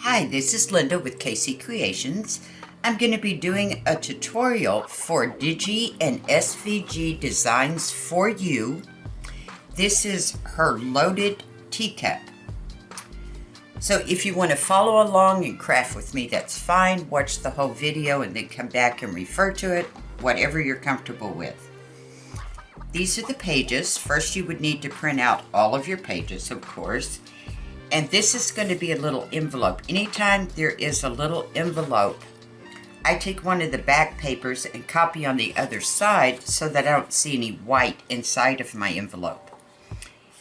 Hi, this is Linda with KC Creations. I'm going to be doing a tutorial for Digi and SVG Designs for You. This is her loaded teacup. So if you want to follow along and craft with me, that's fine. Watch the whole video and then come back and refer to it, whatever you're comfortable with. These are the pages. First, you would need to print out all of your pages, of course. And this is going to be a little envelope. Anytime there is a little envelope, I take one of the back papers and copy on the other side so that I don't see any white inside of my envelope.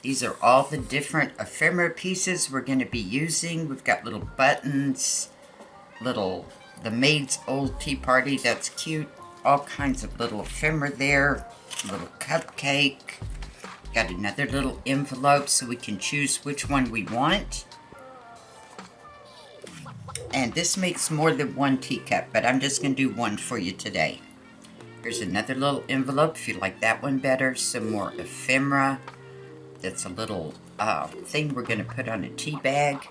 These are all the different ephemera pieces we're going to be using. We've got little buttons, the maid's old tea party, that's cute. All kinds of little ephemera there, little cupcake. Got another little envelope so we can choose which one we want. And this makes more than one teacup, but I'm just going to do one for you today. Here's another little envelope if you like that one better. Some more ephemera. That's a little thing we're going to put on a tea bag.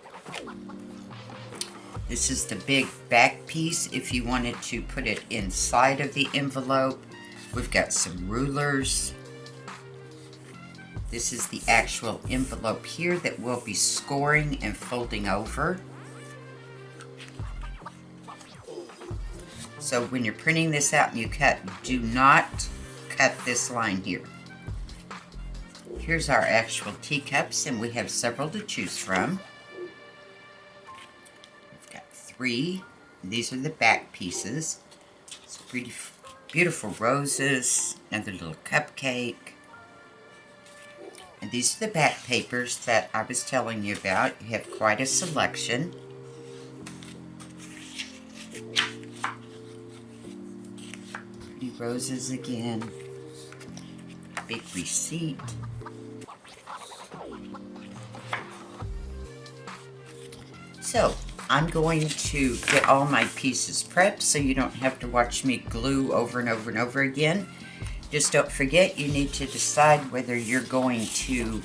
This is the big back piece if you wanted to put it inside of the envelope. We've got some rulers. This is the actual envelope here that we'll be scoring and folding over. So when you're printing this out and you cut, do not cut this line here. Here's our actual teacups, and we have several to choose from. We've got 3. These are the back pieces. Some pretty beautiful roses, another little cupcake. And these are the back papers that I was telling you about. You have quite a selection. Pretty roses again. Big receipt. So, I'm going to get all my pieces prepped so you don't have to watch me glue over and over and over again. Just don't forget, you need to decide whether you're going to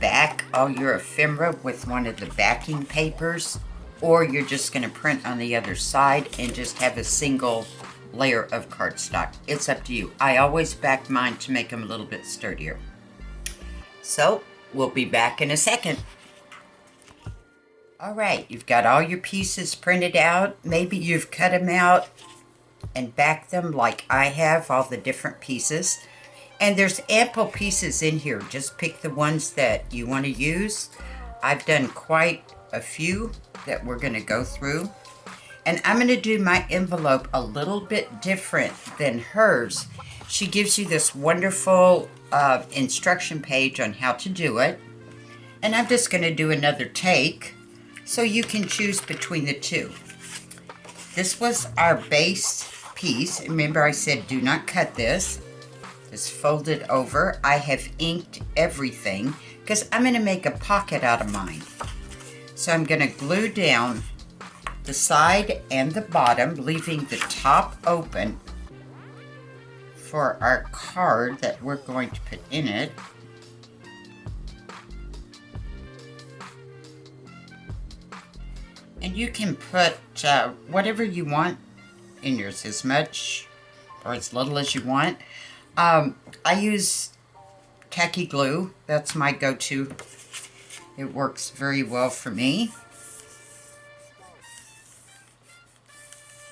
back all your ephemera with one of the backing papers, or you're just going to print on the other side and just have a single layer of cardstock. It's up to you. I always back mine to make them a little bit sturdier. So, we'll be back in a second. Alright, you've got all your pieces printed out. Maybe you've cut them out and back them like I have, all the different pieces. And there's ample pieces in here. Just pick the ones that you want to use. I've done quite a few that we're going to go through. And I'm going to do my envelope a little bit different than hers. She gives you this wonderful instruction page on how to do it. And I'm just going to do another take so you can choose between the two. This was our base piece. Remember I said do not cut this. Just fold it over. I have inked everything because I'm going to make a pocket out of mine. So I'm going to glue down the side and the bottom, leaving the top open for our card that we're going to put in it. And you can put whatever you want in yours, as much or as little as you want. I use tacky glue. That's my go-to. It works very well for me.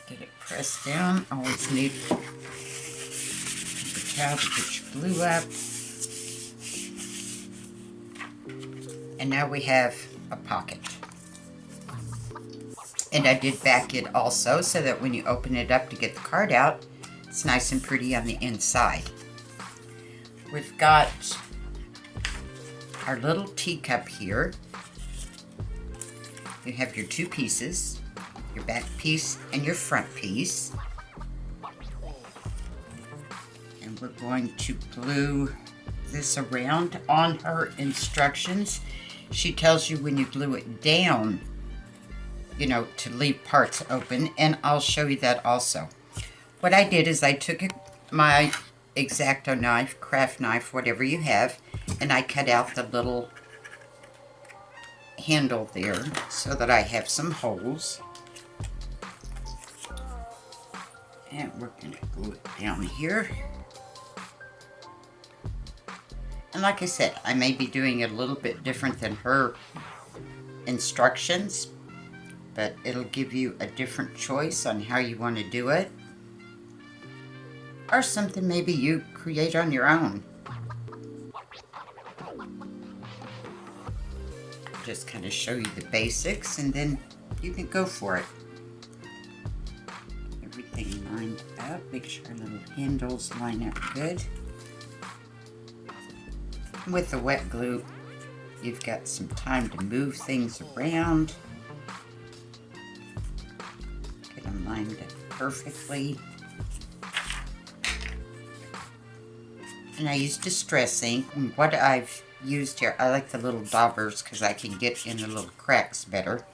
Get it pressed down. Always need a towel to put your glue up. And now we have a pocket. And I did back it also so that when you open it up to get the card out, it's nice and pretty on the inside. We've got our little teacup here. You have your 2 pieces, your back piece and your front piece. And we're going to glue this around on her instructions. She tells you when you glue it down, you know, to leave parts open, and I'll show you that also. What I did is I took my X-Acto knife, craft knife, whatever you have, and I cut out the little handle there so that I have some holes. And we're going to glue it down here. And like I said, I may be doing it a little bit different than her instructions, but it'll give you a different choice on how you want to do it. Or something maybe you create on your own. Just kind of show you the basics and then you can go for it. Everything lined up. Make sure our little handles line up good. With the wet glue, you've got some time to move things around. Get them lined up perfectly. And I use Distress ink. And what I've used here, I like the little daubers because I can get in the little cracks better.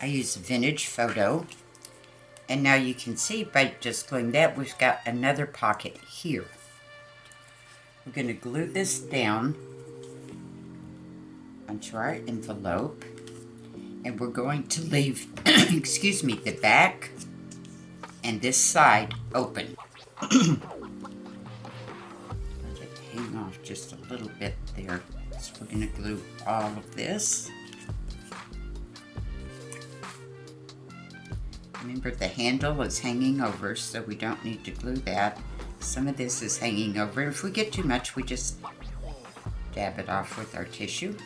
I use Vintage Photo. And now you can see by just gluing that, we've got another pocket here. We're going to glue this down onto our envelope. And we're going to leave, excuse me, the back and this side open. Let it hang off just a little bit there. So we're going to glue all of this. Remember, the handle is hanging over, so we don't need to glue that. Some of this is hanging over. If we get too much, we just dab it off with our tissue.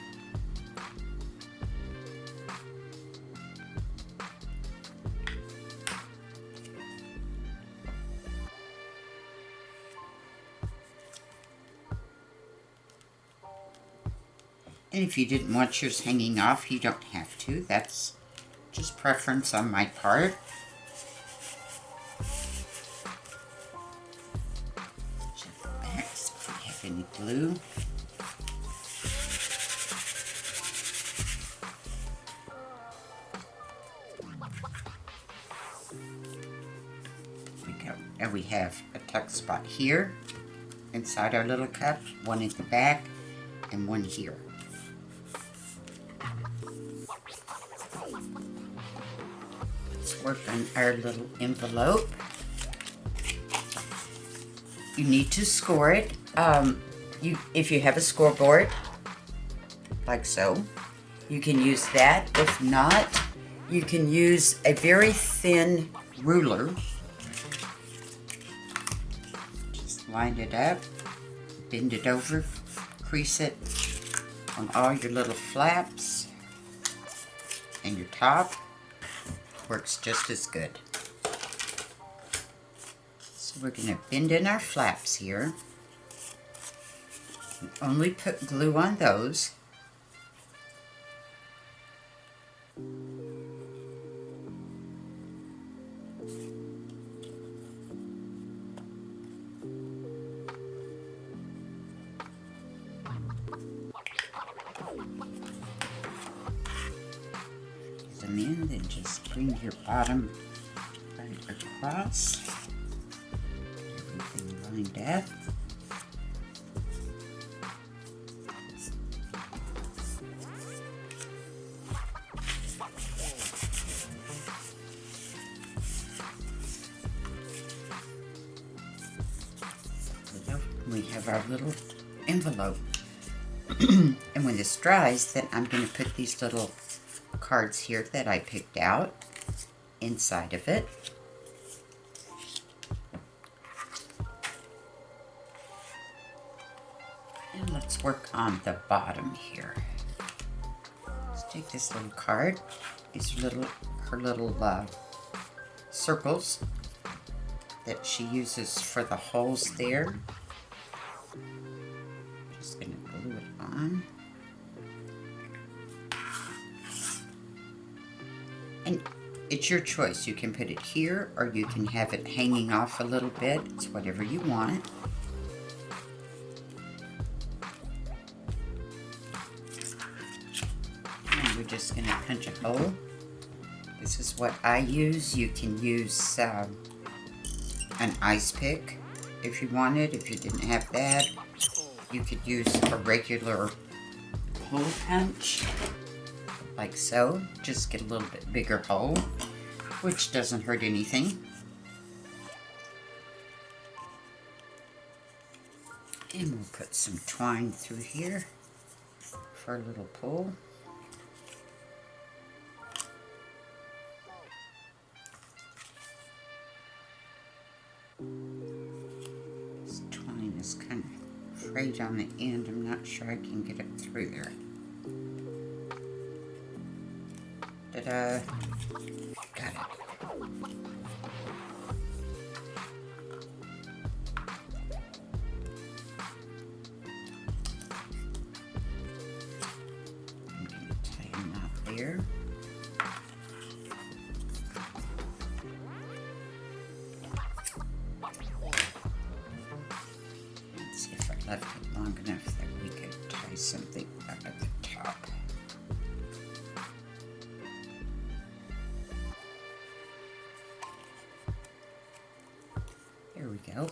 And if you didn't want yours hanging off, you don't have to. That's just preference on my part. Check the back, see if we have any glue. There we go. And we have a tuck spot here inside our little cup, one at the back, and one here. Work on our little envelope. You need to score it. If you have a scoreboard, like so, you can use that. If not, you can use a very thin ruler. Just line it up, bend it over, crease it on all your little flaps and your top. Works just as good. So we're going to bend in our flaps here. You only put glue on those. Them in, then just bring your bottom right across. Everything lined up. We have our little envelope. And when this dries, then I'm going to put these little cards here that I picked out inside of it. And let's work on the bottom here. Let's take this little card. These are her little circles that she uses for the holes there. Just going to glue it on. And it's your choice. You can put it here or you can have it hanging off a little bit. It's whatever you want. And we're just going to punch a hole. This is what I use. You can use an ice pick if you wanted. If you didn't have that, you could use a regular hole punch, like so. Just get a little bit bigger hole, which doesn't hurt anything. And we'll put some twine through here for a little pull. This twine is kind of frayed on the end. I'm not sure I can get it through there. Ta-da! Got it. I'm going to tie a knot there. Let's see if I left it long enough that we could tie something up at the top. There we go.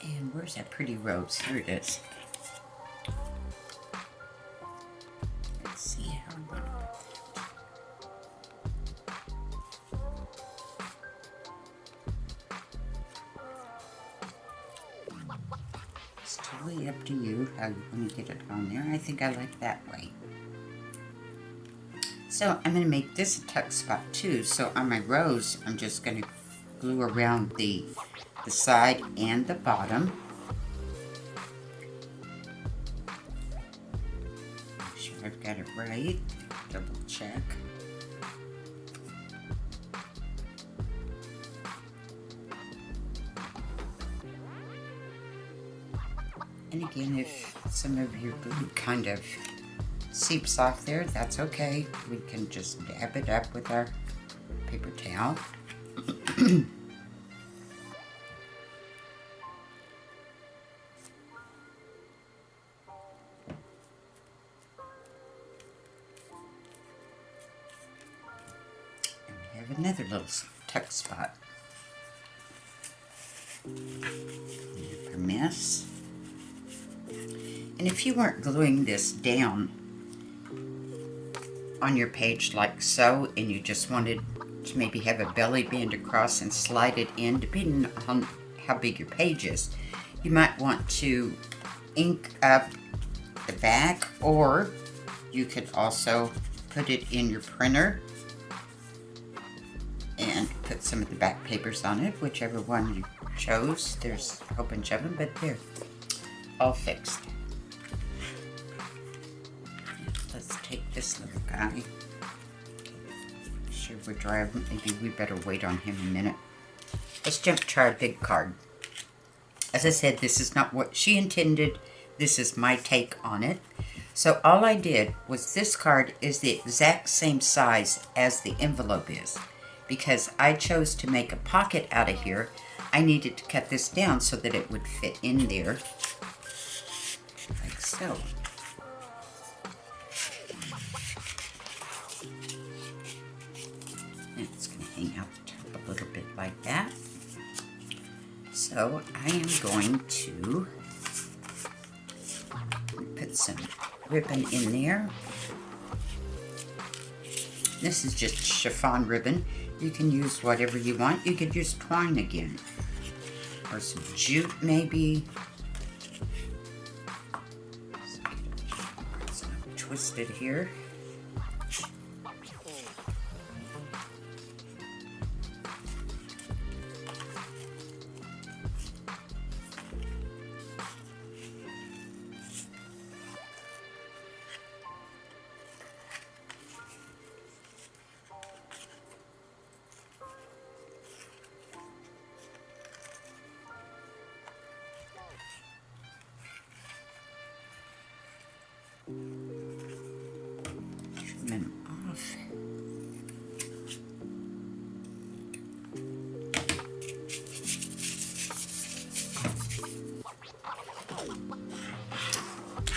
And where's that pretty rose? Here it is. Let's see how I'm going to put that. It's totally up to you how you want to get it on there. I think I like that way. So I'm going to make this a tuck spot too. So on my rose, I'm just going to glue around the side and the bottom. Make sure I've got it right. Double check. And again, if some of your glue kind of seeps off there, that's okay. We can just dab it up with our paper towel. And we have another little tuck spot. Our mess. And if you weren't gluing this down on your page like so, and you just wanted to maybe have a belly band across and slide it in, depending on how big your page is, you might want to ink up the back, or you could also put it in your printer and put some of the back papers on it, whichever one you chose. There's a whole bunch of them, but they're all fixed. Let's take this little guy. Make sure we're dry. Maybe we better wait on him a minute. Let's jump to our big card. As I said, this is not what she intended. This is my take on it. So all I did was, this card is the exact same size as the envelope is. Because I chose to make a pocket out of here, I needed to cut this down so that it would fit in there. Like so. And it's going to hang out the top a little bit like that. So I am going to put some ribbon in there. This is just chiffon ribbon. You can use whatever you want. You could use twine again, or some jute maybe. It's not twisted here. Trim them off.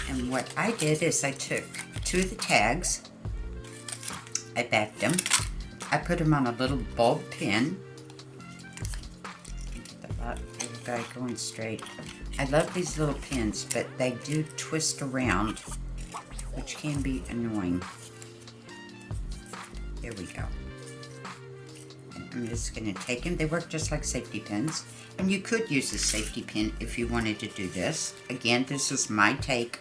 And what I did is I took two of the tags, I backed them, I put them on a little bulb pin. Get the guy going straight. I love these little pins, but they do twist around, which can be annoying. There we go. And I'm just going to take them. They work just like safety pins. And you could use a safety pin if you wanted to do this. Again, this is my take.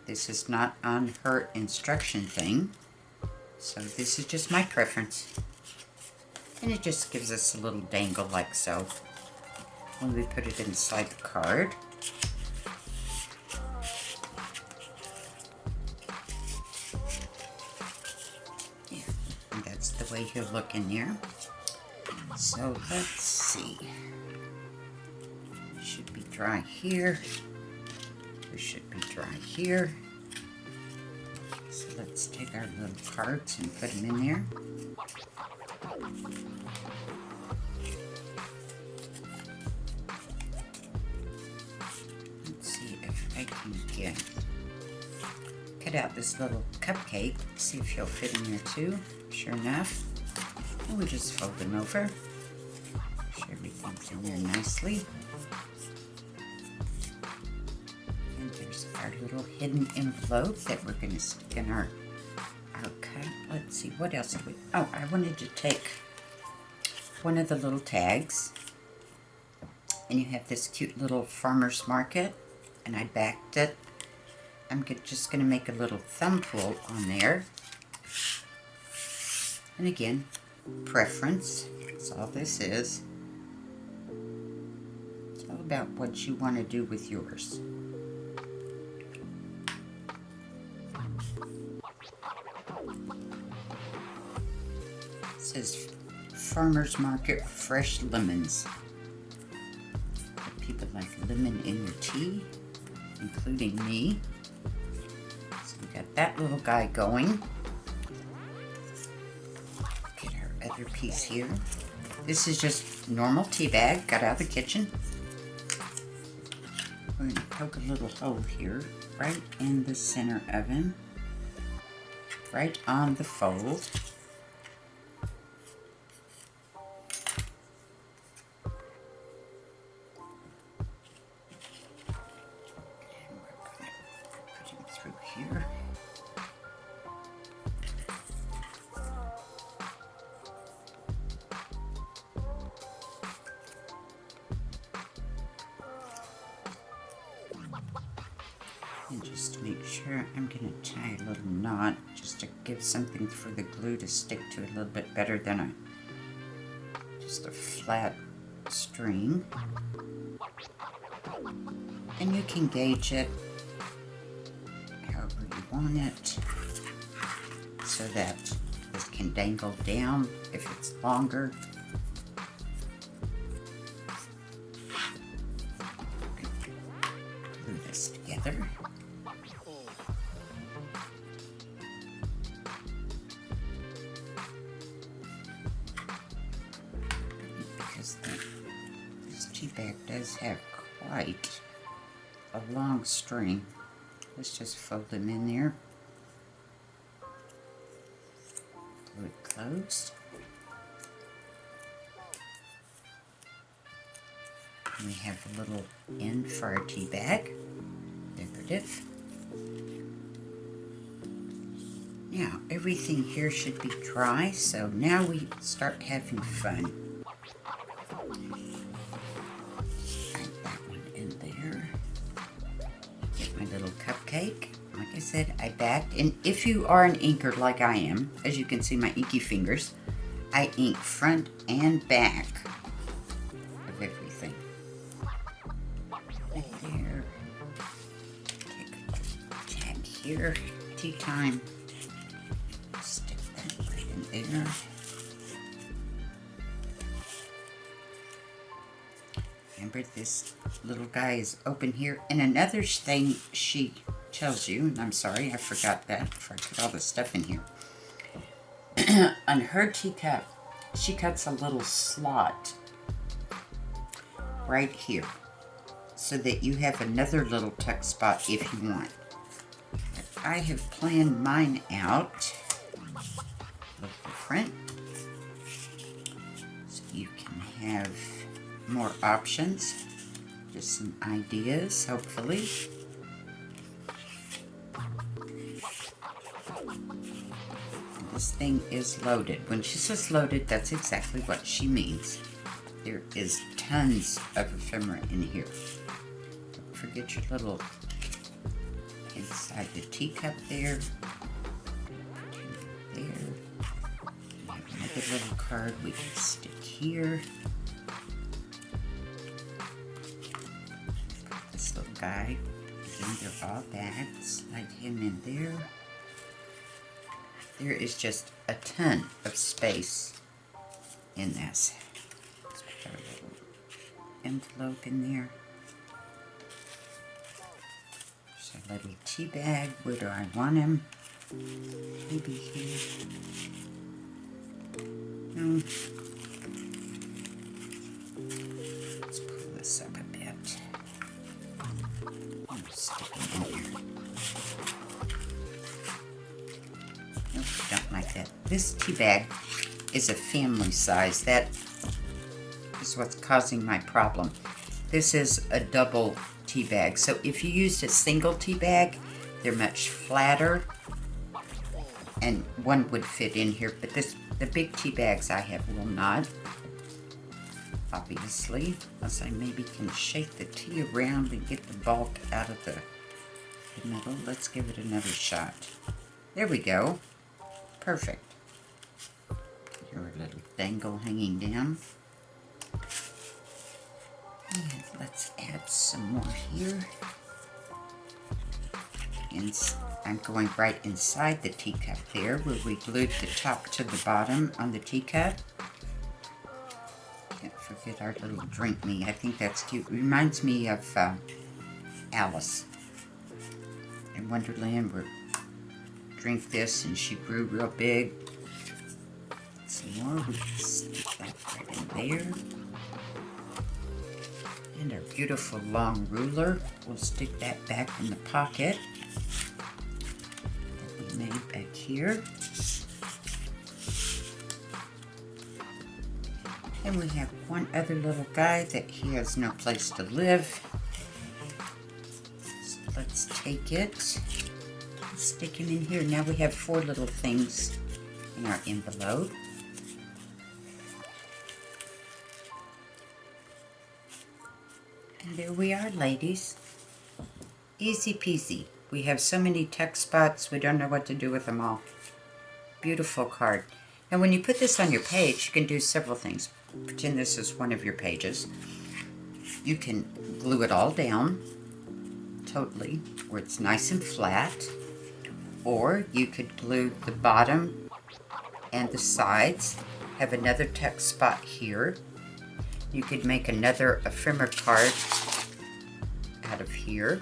This is not on her instruction thing. So this is just my preference. And it just gives us a little dangle like so when we put it inside the card. Yeah, and that's the way he'll look in there. So let's see. It should be dry here. It should be dry here. So let's take our little cards and put them in there. Let's see if I can cut out this little cupcake. See if he'll fit in there too. Sure enough. And we just fold them over. Make sure everything's in there nicely. And there's our little hidden envelope that we're going to stick in our cut. Let's see, what else do we... Oh, I wanted to take one of the little tags. And you have this cute little farmer's market. And I backed it. I'm just going to make a little thumb pull on there. And again, preference. That's all this is. It's all about what you want to do with yours. It says Farmer's Market Fresh Lemons. People like lemon in your tea, including me. So we got that little guy going. Get our other piece here. This is just normal tea bag, got out of the kitchen. We're going to poke a little hole here, right in the center of him, right on the fold. Here. And just to make sure, I'm going to tie a little knot just to give something for the glue to stick to a little bit better than just a flat string. And you can gauge it on it so that this can dangle down if it's longer. Glue this together. Because this tea bag does have quite a long string. Let's just fold them in there. Glue it closed. And we have a little end for our tea bag. Decorative. Now, everything here should be dry, so now we start having fun. Little cupcake. Like I said, I backed, and if you are an inker like I am, as you can see my inky fingers, I ink front and back of everything. Right there. Take a tag here. Tea time. Stick that right in there. Remember, this little guy is open here. And another thing she tells you, and I'm sorry, I forgot that before I put all the stuff in here. On her teacup, she cuts a little slot right here so that you have another little tuck spot if you want. But I have planned mine out a little different. So you can have more options. Just some ideas, hopefully. This thing is loaded. When she says loaded, that's exactly what she means. There is tons of ephemera in here. Don't forget your little inside the teacup there. There. We have another little card we can stick here. Put this little guy. Again, they're all bagged. Slide him in there. There is just a ton of space in this. Let's put our little envelope in there. There's a little tea bag. Where do I want him? Maybe here. No. Let's pull this up a bit. I'm stick him in here. Nope, don't like that. This tea bag is a family size. That is what's causing my problem. This is a double tea bag. So if you used a single tea bag, they're much flatter and one would fit in here, but the big tea bags I have will not, obviously, unless I maybe can shake the tea around and get the bulk out of the middle. Let's give it another shot. There we go. Perfect. Your little dangle hanging down. And let's add some more here. And I'm going right inside the teacup there, where we glued the top to the bottom on the teacup. Can't forget our little drink me. I think that's cute. Reminds me of Alice in Wonderland, where drink this and she grew real big. Some more, we can stick that right in there. And our beautiful long ruler, we'll stick that back in the pocket that we made back here. And we have one other little guy that he has no place to live. So let's take it, stick him in here. Now we have 4 little things in our envelope. And there we are, ladies. Easy peasy. We have so many text spots, we don't know what to do with them all. Beautiful card. Now when you put this on your page, you can do several things. Pretend this is one of your pages. You can glue it all down, totally, where it's nice and flat. Or you could glue the bottom and the sides. Have another text spot here. You could make another ephemera card out of here.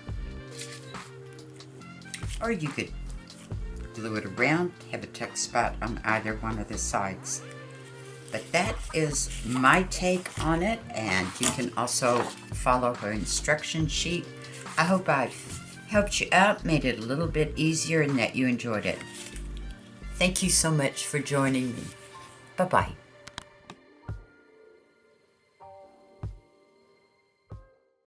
Or you could glue it around, have a text spot on either one of the sides. But that is my take on it, and you can also follow her instruction sheet. I hope I've helped you out, made it a little bit easier, and that you enjoyed it. Thank you so much for joining me. Bye-bye.